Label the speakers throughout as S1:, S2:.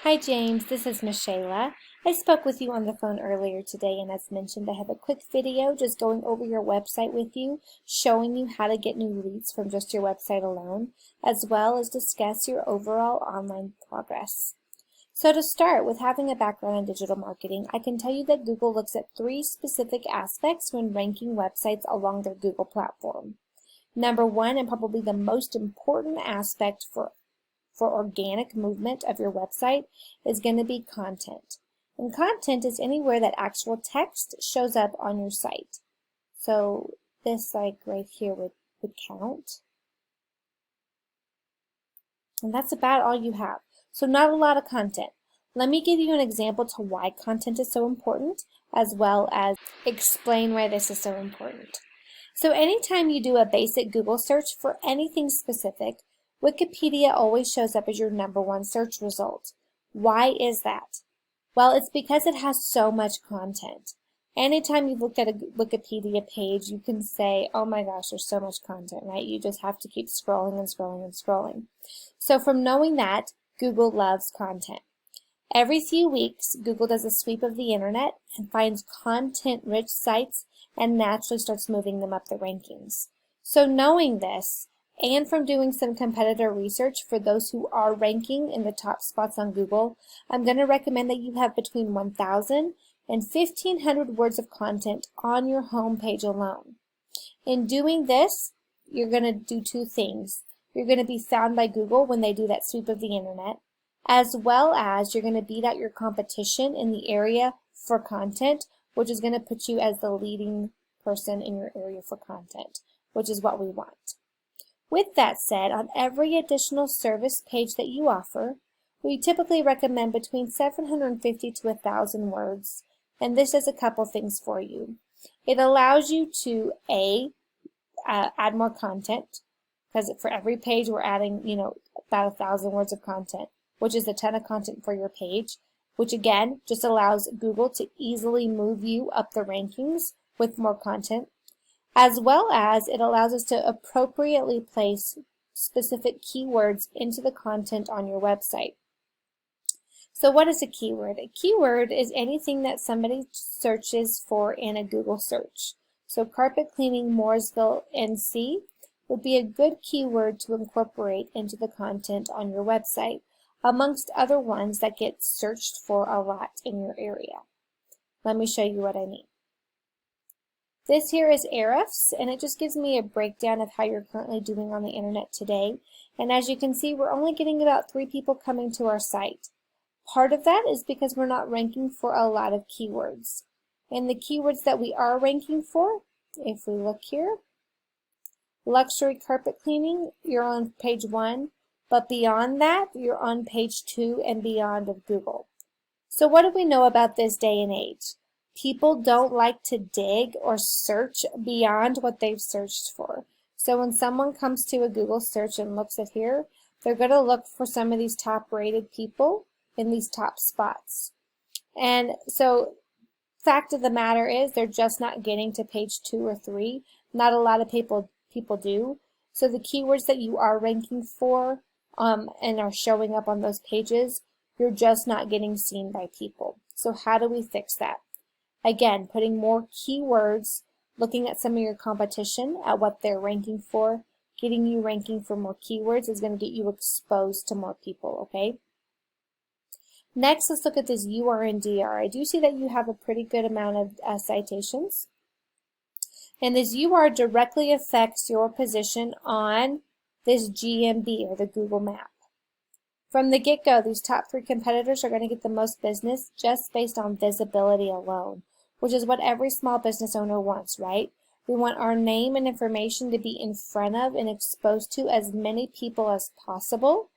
S1: Hi James, this is Miss Shayla. I spoke with you on the phone earlier today, and as mentioned, I have a quick video just going over your website with you, showing you how to get new leads from just your website alone, as well as discuss your overall online progress. So to start with having a background in digital marketing, I can tell you that Google looks at three specific aspects when ranking websites along their Google platform. Number one, and probably the most important aspect for organic movement of your website, is going to be content. And content is anywhere that actual text shows up on your site. So this, like right here, would count. And that's about all you have. So not a lot of content. Let me give you an example to why content is so important, as well as explain why this is so important. So anytime you do a basic Google search for anything specific, Wikipedia always shows up as your #1 search result. Why is that? Well, it's because it has so much content. Anytime you've looked at a Wikipedia page, you can say, oh my gosh, there's so much content, right? You just have to keep scrolling and scrolling and scrolling. So from knowing that, Google loves content. Every few weeks, Google does a sweep of the internet and finds content-rich sites and naturally starts moving them up the rankings. So knowing this, and from doing some competitor research for those who are ranking in the top spots on Google, I'm going to recommend that you have between 1,000 and 1,500 words of content on your home page alone. In doing this, you're going to do two things. You're going to be found by Google when they do that sweep of the internet, as well as you're going to beat out your competition in the area for content, which is going to put you as the leading person in your area for content, which is what we want. With that said, on every additional service page that you offer, we typically recommend between 750 to 1,000 words, and this does a couple things for you. It allows you to add more content, because for every page we're adding, about 1,000 words of content, which is a ton of content for your page, which again just allows Google to easily move you up the rankings with more content, as well as it allows us to appropriately place specific keywords into the content on your website. So what is a keyword? A keyword is anything that somebody searches for in a Google search. So carpet cleaning Mooresville, NC would be a good keyword to incorporate into the content on your website, amongst other ones that get searched for a lot in your area. Let me show you what I mean. This here is Ahrefs, and it just gives me a breakdown of how you're currently doing on the internet today. And as you can see, we're only getting about 3 people coming to our site. Part of that is because we're not ranking for a lot of keywords. And the keywords that we are ranking for, if we look here, luxury carpet cleaning, you're on page 1, but beyond that, you're on page 2 and beyond of Google. So what do we know about this day and age? People don't like to dig or search beyond what they've searched for. So when someone comes to a Google search and looks at here, they're going to look for some of these top-rated people in these top spots. And so fact of the matter is they're just not getting to page 2 or 3. Not a lot of people do. So the keywords that you are ranking for and are showing up on those pages, you're just not getting seen by people. So how do we fix that? Again, putting more keywords, looking at some of your competition, at what they're ranking for, getting you ranking for more keywords is going to get you exposed to more people, okay? Next, let's look at this UR and DR. I do see that you have a pretty good amount of citations. And this UR directly affects your position on this GMB, or the Google map. From the get-go, these top 3 competitors are going to get the most business just based on visibility alone, which is what every small business owner wants, right? We want our name and information to be in front of and exposed to as many people as possible.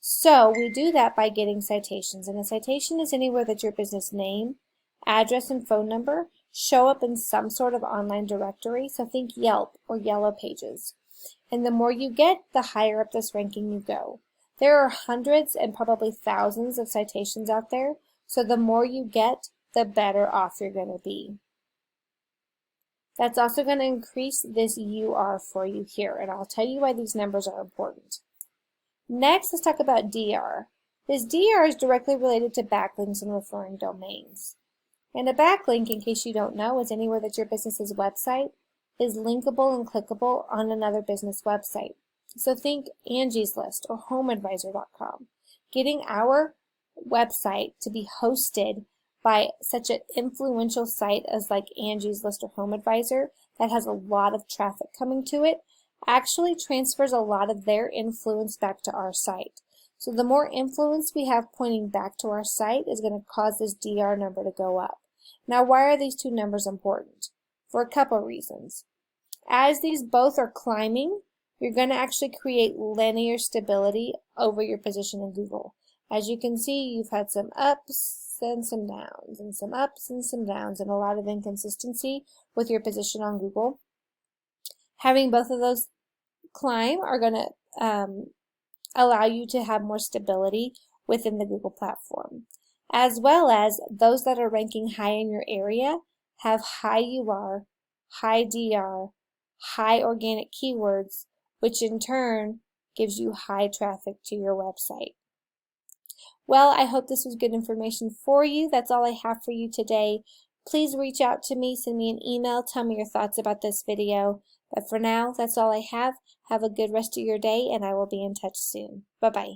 S1: So we do that by getting citations. And a citation is anywhere that your business name, address, and phone number show up in some sort of online directory. So think Yelp or Yellow Pages. And the more you get, the higher up this ranking you go. There are hundreds and probably thousands of citations out there, so the more you get, the better off you're going to be. That's also going to increase this UR for you here, and I'll tell you why these numbers are important. Next, let's talk about DR. This DR is directly related to backlinks and referring domains. And a backlink, in case you don't know, is anywhere that your business's website is linkable and clickable on another business website. So think Angie's List or HomeAdvisor.com. Getting our website to be hosted by such an influential site as like Angie's List or HomeAdvisor that has a lot of traffic coming to it actually transfers a lot of their influence back to our site. So the more influence we have pointing back to our site is going to cause this DR number to go up. Now, why are these two numbers important? For a couple of reasons. As these both are climbing, you're going to actually create linear stability over your position in Google. As you can see, you've had some ups and some downs, and some ups and some downs, and a lot of inconsistency with your position on Google. Having both of those climb are going to allow you to have more stability within the Google platform, as well as those that are ranking high in your area have high UR, high DR, high organic keywords, which in turn gives you high traffic to your website. Well, I hope this was good information for you. That's all I have for you today. Please reach out to me, send me an email, tell me your thoughts about this video. But for now, that's all I have. Have a good rest of your day, and I will be in touch soon. Bye-bye.